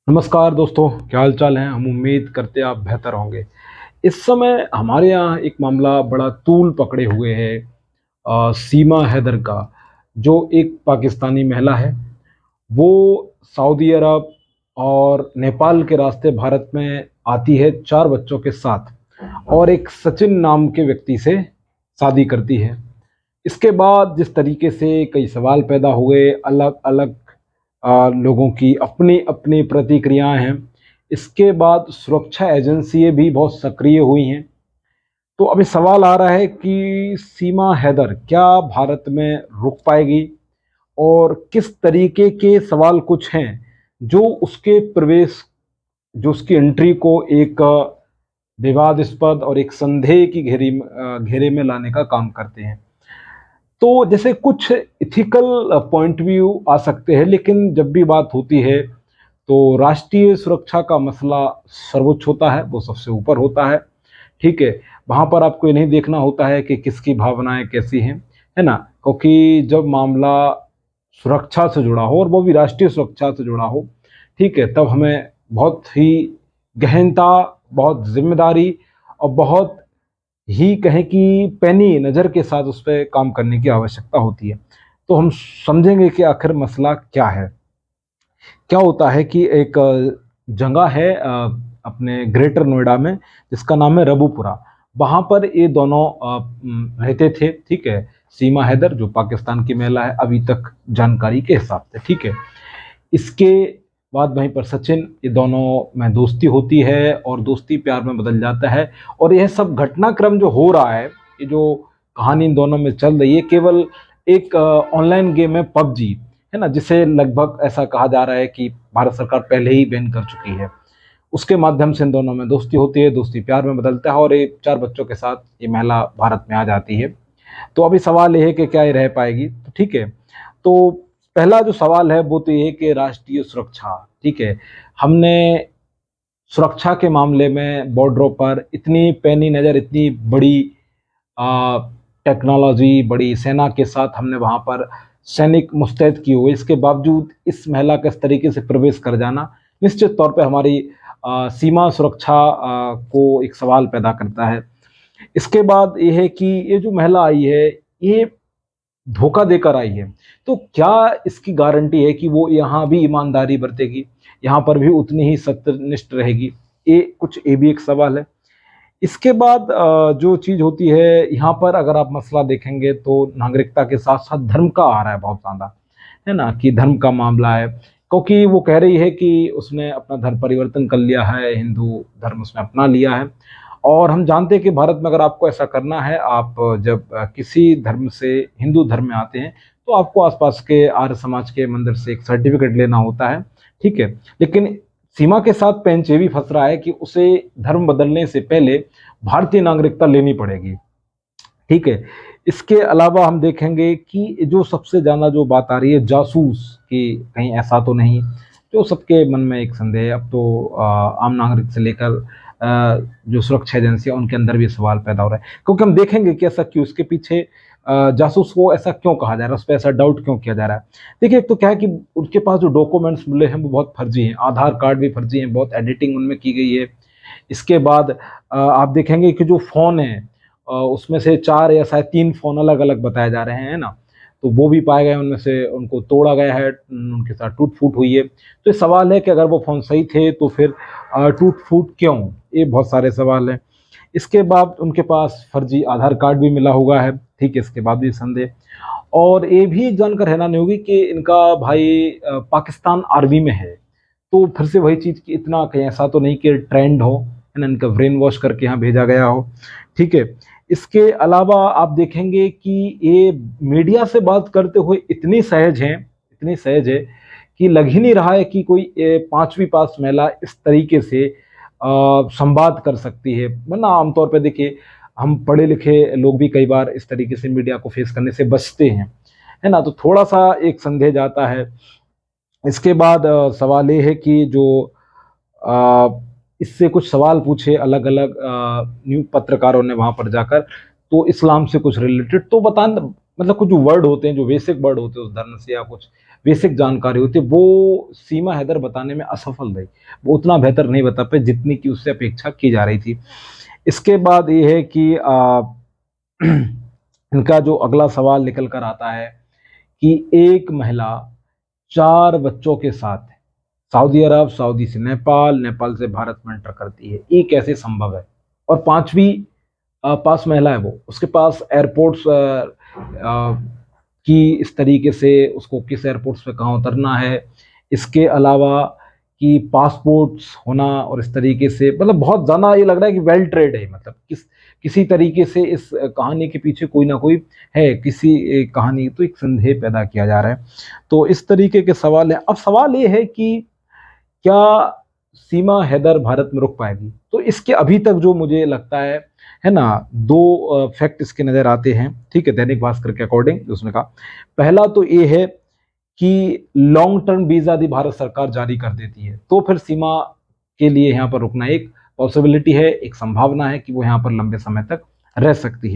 नमस्कार दोस्तों, क्या हाल चाल है। हम उम्मीद करते हैं आप बेहतर होंगे। इस समय हमारे यहाँ एक मामला बड़ा तूल पकड़े हुए है। सीमा हैदर का, जो एक पाकिस्तानी महिला है, वो सऊदी अरब और नेपाल के रास्ते भारत में आती है 4 बच्चों के साथ और एक सचिन नाम के व्यक्ति से शादी करती है। इसके बाद जिस तरीके से कई सवाल पैदा हुए, अलग अलग लोगों की अपनी अपनी प्रतिक्रियाएं हैं। इसके बाद सुरक्षा एजेंसियां भी बहुत सक्रिय हुई हैं। तो अभी सवाल आ रहा है कि सीमा हैदर क्या भारत में रुक पाएगी, और किस तरीके के सवाल कुछ हैं जो उसके प्रवेश, जो उसकी एंट्री को एक विवादास्पद और एक संदेह की घेरे में लाने का काम करते हैं। तो जैसे कुछ इथिकल पॉइंट व्यू आ सकते हैं, लेकिन जब भी बात होती है तो राष्ट्रीय सुरक्षा का मसला सर्वोच्च होता है, वो सबसे ऊपर होता है। ठीक है, वहाँ पर आपको ये नहीं देखना होता है कि किसकी भावनाएं कैसी हैं, है ना। क्योंकि जब मामला सुरक्षा से जुड़ा हो और वो भी राष्ट्रीय सुरक्षा से जुड़ा हो, ठीक है, तब हमें बहुत ही गहनता, बहुत जिम्मेदारी और बहुत ही कहें कि पैनी नज़र के साथ उस पे काम करने की आवश्यकता होती है। तो हम समझेंगे कि आखिर मसला क्या है। क्या होता है कि एक जगह है अपने ग्रेटर नोएडा में, जिसका नाम है रबूपुरा। वहाँ पर ये दोनों रहते थे, ठीक है। सीमा हैदर जो पाकिस्तान की महिला है अभी तक जानकारी के हिसाब से, ठीक है। इसके बाद वहीं पर सचिन, ये दोनों में दोस्ती होती है और दोस्ती प्यार में बदल जाता है। और यह सब घटनाक्रम जो हो रहा है, ये जो कहानी इन दोनों में चल रही है, केवल एक ऑनलाइन गेम है पबजी, है ना, जिसे लगभग ऐसा कहा जा रहा है कि भारत सरकार पहले ही बैन कर चुकी है। उसके माध्यम से इन दोनों में दोस्ती होती है, दोस्ती प्यार में बदलता है और ये 4 बच्चों के साथ ये महिला भारत में आ जाती है। तो अभी सवाल ये है कि क्या ये रह पाएगी, तो ठीक है। तो पहला जो सवाल है वो तो ये है कि राष्ट्रीय सुरक्षा, ठीक है। हमने सुरक्षा के मामले में बॉर्डरों पर इतनी पैनी नज़र, इतनी बड़ी टेक्नोलॉजी, बड़ी सेना के साथ हमने वहाँ पर सैनिक मुस्तैद किए हुए, इसके बावजूद इस महिला का इस तरीके से प्रवेश कर जाना निश्चित तौर पे हमारी सीमा सुरक्षा को एक सवाल पैदा करता है। इसके बाद ये है कि ये जो महिला आई है, ये धोखा देकर आई है। तो क्या इसकी गारंटी है कि वो यहाँ भी ईमानदारी बरतेगी, यहाँ पर भी उतनी ही सत्यनिष्ठ रहेगी? ये भी एक सवाल है। इसके बाद जो चीज़ होती है यहाँ पर, अगर आप मसला देखेंगे तो नागरिकता के साथ साथ धर्म का आ रहा है बहुत ज़्यादा, है ना, कि धर्म का मामला है। क्योंकि वो कह रही है कि उसने अपना धर्म परिवर्तन कर लिया है, हिंदू धर्म उसने अपना लिया है। और हम जानते हैं कि भारत में अगर आपको ऐसा करना है, आप जब किसी धर्म से हिंदू धर्म में आते हैं, तो आपको आसपास के आर्य समाज के मंदिर से एक सर्टिफिकेट लेना होता है, ठीक है। लेकिन सीमा के साथ पेंच ये भी फंस रहा है कि उसे धर्म बदलने से पहले भारतीय नागरिकता लेनी पड़ेगी, ठीक है। इसके अलावा हम देखेंगे कि जो सबसे ज़्यादा जो बात आ रही है जासूस की, कहीं ऐसा तो नहीं, जो सबके मन में एक संदेह है। अब तो आम नागरिक से लेकर जो सुरक्षा एजेंसी है उनके अंदर भी सवाल पैदा हो रहा है, क्योंकि हम देखेंगे कि ऐसा क्यों, इसके पीछे जासूस को ऐसा क्यों कहा जा रहा है, उस पर ऐसा डाउट क्यों किया जा रहा है। देखिए, एक तो क्या है कि उनके पास जो डॉक्यूमेंट्स मिले हैं वो बहुत फर्जी हैं, आधार कार्ड भी फर्जी हैं, बहुत एडिटिंग उनमें की गई है। इसके बाद आप देखेंगे कि जो फ़ोन है, उसमें से 4 या शायद 3 फ़ोन अलग-अलग बताए जा रहे हैं, है ना? तो वो भी पाए गए, उनमें से उनको तोड़ा गया है, उनके साथ टूट-फूट हुई है। तो ये सवाल है कि अगर वो फ़ोन सही थे तो फिर टूट-फूट क्यों? ये बहुत सारे सवाल हैं। इसके बाद उनके पास फर्जी आधार कार्ड भी मिला हुआ है, ठीक है, इसके बाद भी संदेह। और ये भी जानकर हैरानी होगी कि इनका भाई पाकिस्तान आर्मी में है। तो फिर से वही चीज़ कि इतना कहीं ऐसा तो नहीं कि ट्रेंड हो, है ना, इनका ब्रेन वॉश करके यहाँ भेजा गया हो, ठीक है। इसके अलावा आप देखेंगे कि ये मीडिया से बात करते हुए इतनी सहज है कि लग ही नहीं रहा है कि कोई 5वीं पास महिला इस तरीके से संवाद कर सकती है। वरना आमतौर पे देखिए, हम पढ़े लिखे लोग भी कई बार इस तरीके से मीडिया को फेस करने से बचते हैं, है ना? तो थोड़ा-सा एक संदेह जाता है। इसके बाद सवाल ये है कि जो अ, इससे कुछ सवाल पूछे अलग-अलग न्यूज़ पत्रकारों ने वहाँ पर जाकर, तो इस्लाम से कुछ रिलेटेड तो बता, मतलब कुछ जो वर्ड होते हैं, जो बेसिक वर्ड होते हैं उस धर्म से, या कुछ बेसिक जानकारी होती है वो सीमा हैदर बताने में असफल रही। वो उतना बेहतर नहीं बता पाई जितनी की उससे अपेक्षा की जा रही थी। इसके बाद ये है कि इनका जो अगला सवाल निकल कर आता है कि एक महिला 4 बच्चों के साथ सऊदी अरब, सऊदी से नेपाल, नेपाल से भारत में एंटर करती है। ये कैसे संभव है? और 5वीं पास महिला है वो। उसके पास एयरपोर्ट्स कि इस तरीके से उसको किस एयरपोर्ट्स पे कहाँ उतरना है, इसके अलावा कि पासपोर्ट्स होना और इस तरीके से मतलब बहुत ज़्यादा ये लग रहा है कि वेल ट्रेड है, मतलब किसी तरीके से इस कहानी के पीछे कोई ना कोई है, किसी कहानी तो एक संदेह पैदा किया जा रहा है। तो इस तरीके के सवाल हैं। अब सवाल ये है कि क्या सीमा हैदर भारत में रुक पाएगी? तो इसके अभी तक जो मुझे लगता है ना, 2 फैक्ट इसके नज़र आते हैं, ठीक है, दैनिक भास्कर के अकॉर्डिंग उसने कहा। पहला तो ये है कि लॉन्ग टर्म वीज़ा यदि भारत सरकार जारी कर देती है, तो फिर सीमा के लिए यहाँ पर रुकना एक पॉसिबिलिटी है, एक संभावना है कि वो यहाँ पर लंबे समय तक रह सकती है।